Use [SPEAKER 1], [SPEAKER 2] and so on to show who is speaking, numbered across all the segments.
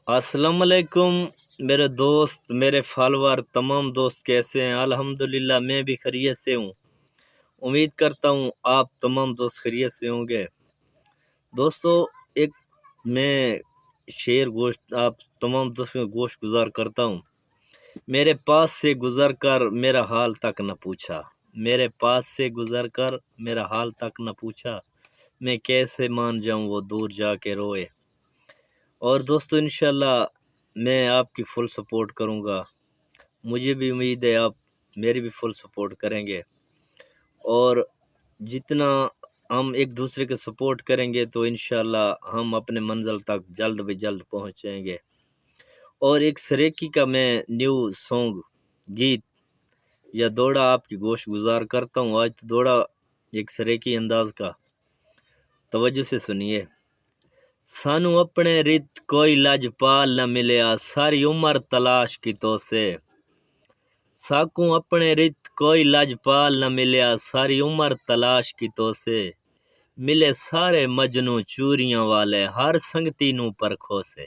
[SPEAKER 1] السلام علیکم میرے دوست، میرے فالوور، تمام دوست کیسے ہیں؟ الحمدللہ میں بھی خیریت سے ہوں۔ امید کرتا ہوں آپ تمام دوست خیریت سے ہوں گے۔ دوستو، ایک میں شعر گوشت آپ تمام دوستوں کو گوشت گزار کرتا ہوں۔ میرے پاس سے گزر کر میرا حال تک نہ پوچھا، میرے پاس سے گزر کر میرا حال تک نہ پوچھا، میں کیسے مان جاؤں وہ دور جا کے روئے۔ اور دوستو، انشاءاللہ میں آپ کی فل سپورٹ کروں گا، مجھے بھی امید ہے آپ میری بھی فل سپورٹ کریں گے، اور جتنا ہم ایک دوسرے کے سپورٹ کریں گے تو انشاءاللہ ہم اپنے منزل تک جلد بہ جلد پہنچیں گے۔ اور ایک سریکی کا میں نیو سانگ گیت یا دوڑا آپ کی گوشت گزار کرتا ہوں۔ آج تو دوڑا ایک سریکی انداز کا، توجہ سے سنیے۔ سانو اپنے رت کوئی لاجپال نہ ملیا، ساری عمر تلاش کی تو سے۔ ساکوں اپنے رت کوئی لاجپال نہ ملیا، ساری عمر تلاش کی تو سے۔ ملے سارے مجنوں چوریاں والے، ہر سنگتی نوں پرکھو سے۔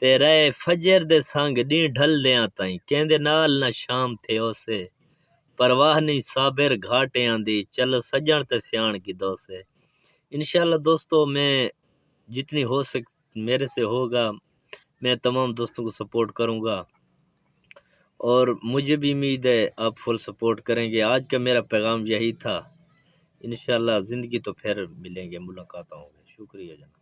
[SPEAKER 1] تے رہے فجر دے سنگ نہیں ڈھل دیاں تائیں، کہندے نال نہ شام تھے اسے۔ پرواہ نہیں صابر گھاٹیاں دی، چلو سجن تے سیان کی دو سے۔ انشاءاللہ دوستو، میں جتنی ہو میرے سے ہوگا میں تمام دوستوں کو سپورٹ کروں گا، اور مجھے بھی امید ہے آپ فل سپورٹ کریں گے۔ آج کا میرا پیغام یہی تھا۔ انشاءاللہ زندگی تو پھر ملیں گے، ملاقات ہوں گے۔ شکریہ جناب۔